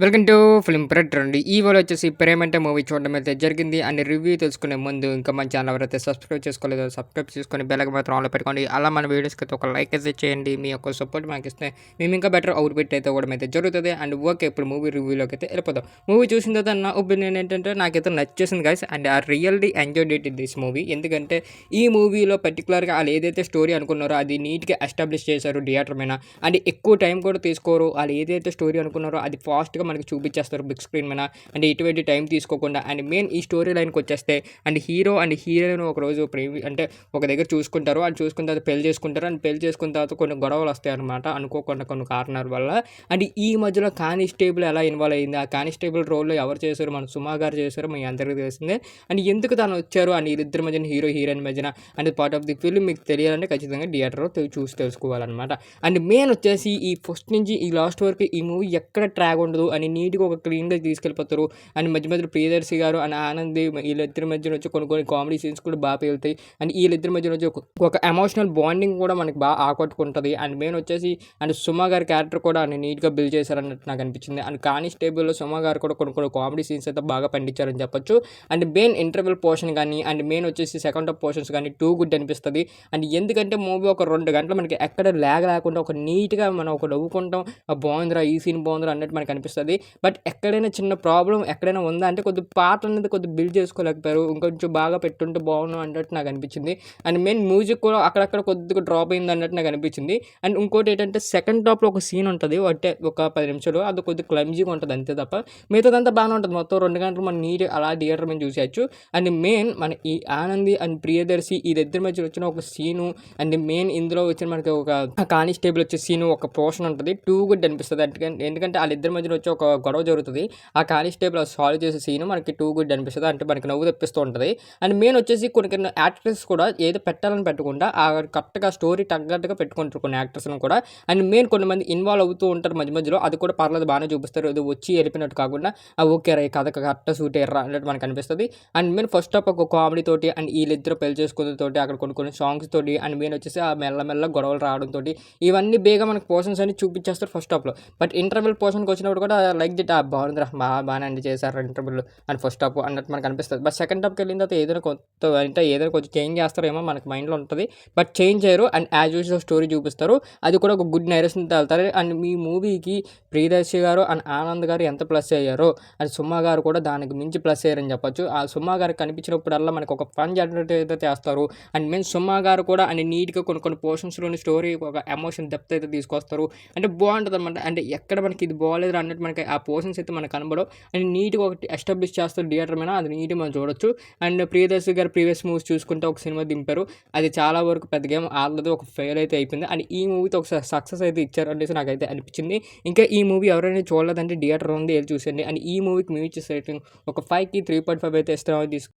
Welcome to film ప్రెట్ అండి. ఇవాళ వచ్చేసి 'ప్రేమంటే' మూవీ చూడడం అయితే జరిగింది. అండ్ రివ్యూ తెలుసుకునే ముందు ఇంకా మన ఛానల్ ఎవరైతే సబ్స్క్రైబ్ చేసుకోలేదో సబ్స్క్రైబ్ చేసుకొని బెల్ ఐకాన్ మాత్రం ఆన్లో పెట్టుకోండి. అలా మన వీడియోస్కి అయితే ఒక లైక్ అయితే చేయండి. మీ యొక్క సపోర్ట్ మాకు ఇస్తే మేము ఇంకా బెటర్ అవుట్పుట్ అయితే ఇవ్వడం అయితే జరుగుతుంది. అండ్ ఓకే, ఇప్పుడు మూవీ రివ్యూలోకి అయితే వెళ్ళిపోదాం. మూవీ చూసిన తర్వాత నా ఒపీనియన్ ఏంటంటే నాకైతే నచ్చేసింది guys. And I really enjoyed it in this movie. ఎందుకంటే ఈ మూవీలో పర్టికులర్గా వాళ్ళు ఏదైతే స్టోరీ అనుకున్నారో అది నీట్గా ఎస్టాబ్లిష్ చేశారు థియేటర్ మీద. అండ్ ఎక్కువ టైం కూడా తీసుకోరు. వాళ్ళు ఏదైతే స్టోరీ అనుకున్నారో అది ఫాస్ట్గా మనకి చూపించేస్తారు బిగ్ స్క్రీన్ మీద. అండ్ ఎటువంటి టైం తీసుకోకుండా. అండ్ మెయిన్ ఈ స్టోరీ లైన్కి వచ్చేస్తే అండ్ హీరో అండ్ హీరోయిన్ ఒకరోజు అంటే ఒక దగ్గర చూసుకుంటారు. అది చూసుకున్న తర్వాత పెళ్లి చేసుకుంటారు. అండ్ పెళ్లి చేసుకున్న తర్వాత కొన్ని గొడవలు వస్తాయి అనమాట, అనుకోకుండా కొన్ని కారణాల వల్ల. అండ్ ఈ మధ్యలో కానిస్టేబుల్ ఎలా ఇన్వాల్వ్ అయింది, ఆ కానిస్టేబుల్ రోల్లో ఎవరు చేశారు, మన సుమా గారు చేశారు, మీ అందరికీ తెలిసిందే. అండ్ ఎందుకు తను వచ్చారు అండ్ వీళ్ళిద్దరి మధ్యన హీరో హీరోయిన్ మధ్యన and part of the film మీకు తెలియాలంటే ఖచ్చితంగా థియేటర్లో చూసి తెలుసుకోవాలన్నమాట. అండ్ మెయిన్ వచ్చేసి ఈ ఫస్ట్ నుంచి ఈ లాస్ట్ వరకు ఈ మూవీ ఎక్కడ ట్రాక్ ఉండదు అని నీట్గా ఒక క్లీన్గా తీసుకెళ్ళిపోతారు. అండ్ మధ్య మధ్యలో ప్రియదర్శి గారు అండ్ ఆనంది వీళ్ళిద్దరి మధ్యన వచ్చి కొన్ని కామెడీ సీన్స్ కూడా బాగా పేలుతాయి. అండ్ వీళ్ళిద్దరి మధ్యన వచ్చి ఒక ఎమోషనల్ బాండింగ్ కూడా మనకి బాగా ఆకట్టుకుంటుంది. అండ్ మెయిన్ వచ్చేసి అండ్ సుమా గారి క్యారెక్టర్ కూడా అని నీట్గా బిల్డ్ చేశారన్నట్టు నాకు అనిపించింది. అండ్ కానిస్టేబుల్లో సుమా గారు కూడా కొన్ని కామెడీ సీన్స్ అయితే బాగా పండించారని చెప్పొచ్చు. అండ్ మెయిన్ ఇంటర్వెల్ పోర్షన్ కానీ అండ్ మెయిన్ వచ్చేసి సెకండ్ హాఫ్ పోర్షన్స్ కానీ టూ గుడ్ అనిపిస్తుంది. అండ్ ఎందుకంటే మూవీ ఒక 2 గంటలు మనకి ఎక్కడ ల్యాగ్ లేకుండా ఒక నీట్గా మనం ఒక నవ్వుకుంటాం, బాగుందిరా ఈ సీన్ బాగుందిరా అన్నట్టు మనకు అనిపిస్తుంది. బట్ ఎక్కడైనా చిన్న ప్రాబ్లం ఎక్కడైనా ఉందా అంటే కొద్దిగా పాట అనేది కొద్దిగా బిల్డ్ చేసుకోలేకపోయారు. ఇంకొంచెం బాగా పెట్టుంటే బాగున్నాం అన్నట్టు నాకు అనిపించింది. అండ్ మెయిన్ మ్యూజిక్ కూడా అక్కడక్కడ కొద్దిగా డ్రాప్ అయింది అన్నట్టు నాకు అనిపించింది. అండ్ ఇంకోటి ఏంటంటే సెకండ్ హాఫ్లో ఒక సీన్ ఉంటుంది, అంటే ఒక 10 నిమిషాలు, అది కొద్దిగా క్లమ్జీగా ఉంటుంది అంతే తప్ప మిగతాదంతా బాగానే ఉంటుంది. మొత్తం 2 గంటలు మనం నీట్ అలా థియేటర్ మీద చూసేయచ్చు. అండ్ మెయిన్ మన ఈ ఆనంది అండ్ ప్రియదర్శి వీళ్ళిద్దరి మధ్య వచ్చిన ఒక సీను అండ్ మెయిన్ ఇందులో వచ్చిన మనకి ఒక కానిస్టేబుల్ వచ్చే సీను ఒక పోర్షన్ ఉంటుంది, టూ గుడ్ అనిపిస్తుంది. ఎందుకంటే వాళ్ళిద్దరి మధ్యలో వచ్చి ఒక గొడవ జరుగుతుంది, ఆ కానిస్టేబుల్ సాల్వ్ చేసే సీన్ మనకి టూ గుడ్ అనిపిస్తుంది. అంటే మనకి నవ్వు తెప్పిస్తూ ఉంటుంది. అండ్ మెయిన్ వచ్చేసి కొన్ని యాక్టర్స్ కూడా ఏదో పెట్టాలని పెట్టకుండా ఆ కరెక్ట్గా స్టోరీ తగ్గట్టుగా పెట్టుకుంటారు కొన్ని యాక్టర్స్ని కూడా. అండ్ మెయిన్ కొంతమంది ఇన్వాల్వ్ అవుతూ ఉంటారు మధ్య మధ్యలో, అది కూడా పర్లేదు బాగానే చూపిస్తారు. అది వచ్చి వెళ్ళిపోయినట్టు కాకుండా ఓకే రా ఈ కథ కరెక్ట్ సూట్ అయ్యారా అన్నట్టు మనకు అనిపిస్తుంది. అండ్ మెయిన్ ఫస్ట్ హాఫ్ ఒక కామెడీ తోటి అండ్ వీళ్ళిద్దరు పెళ్లి చేసుకునే తోటి అక్కడ కొన్ని సాంగ్స్ తోటి అండ్ మెయిన్ వచ్చేసి ఆ మెల్ల గొడవలు రావడంతో ఇవన్నీ బేగా మనకు పోర్షన్స్ అని చూపించేస్తారు ఫస్ట్ హాఫ్లో. బట్ ఇంటర్వెల్ పోర్షన్కి వచ్చినప్పుడు కూడా లైక్ దిట్ బాగుందిరా బాగానే అండి చేశారు ఇంటర్వెల్ అండ్ ఫస్ట్ హాఫ్ అన్నట్టు మనకు అనిపిస్తుంది. బట్ సెకండ్ హాఫ్కి వెళ్ళిన తర్వాత ఏదైనా కొత్త అంటే ఏదైనా కొంచెం చేంజ్ చేస్తారేమో మనకి మైండ్లో ఉంటుంది. బట్ చేంజ్ చేయరు అండ్ యాజ్ యూజువల్ స్టోరీ చూపిస్తారు. అది కూడా ఒక గుడ్ నరేషన్తో వెళ్తారు. అండ్ మీ మూవీకి ప్రియదర్శి గారు అండ్ ఆనంద్ గారు ఎంత ప్లస్ అయ్యారో అండ్ సుమా గారు కూడా దానికి మించి ప్లస్ అయ్యారని చెప్పొచ్చు. ఆ సుమా గారు కనిపించినప్పుడల్లా మనకు ఒక ఫన్ జనరేట్ అయితే చేస్తారు. అండ్ మెయిన్ సుమా గారు కూడా అండ్ నీట్గా కొన్ని పోర్షన్స్లోని స్టోరీ ఒక ఎమోషన్ డెప్త్ అయితే తీసుకొస్తారు. అంటే బాగుంటుంది అనమాట. అంటే ఎక్కడ మనకి ఇది బాగోలేదు అన్నట్టు మనకి ఆ పోర్షన్స్ అయితే మనకు కనబడవు. అండ్ నీట్గా ఒకటి ఎస్టాబ్లిష్ చేస్తారు థియేటర్ మీద, అది నీట్గా మనం చూడొచ్చు. అండ్ ప్రియదర్శి గారు ప్రీవియస్ మూవీస్ చూసుకుంటే ఒక సినిమా దింపారు, అది చాలా వరకు పెద్ద గేమ్ ఆల్రెడీ ఒక ఫెయిల్ అయితే అయిపోయింది. అండ్ ఈ మూవీతో ఒక సక్సెస్ అయితే ఇచ్చారు అనేసి నాకైతే అనిపించింది. ఇంకా ఈ మూవీ ఎవరైనా చూడలేదంటే థియేటర్ ఉంది వెళ్ళి చూసేయండి. అండ్ ఈ మూవీకి మేము ఇచ్చే రేటింగ్ ఒక 5కి 3.5 అయితే ఇస్తామని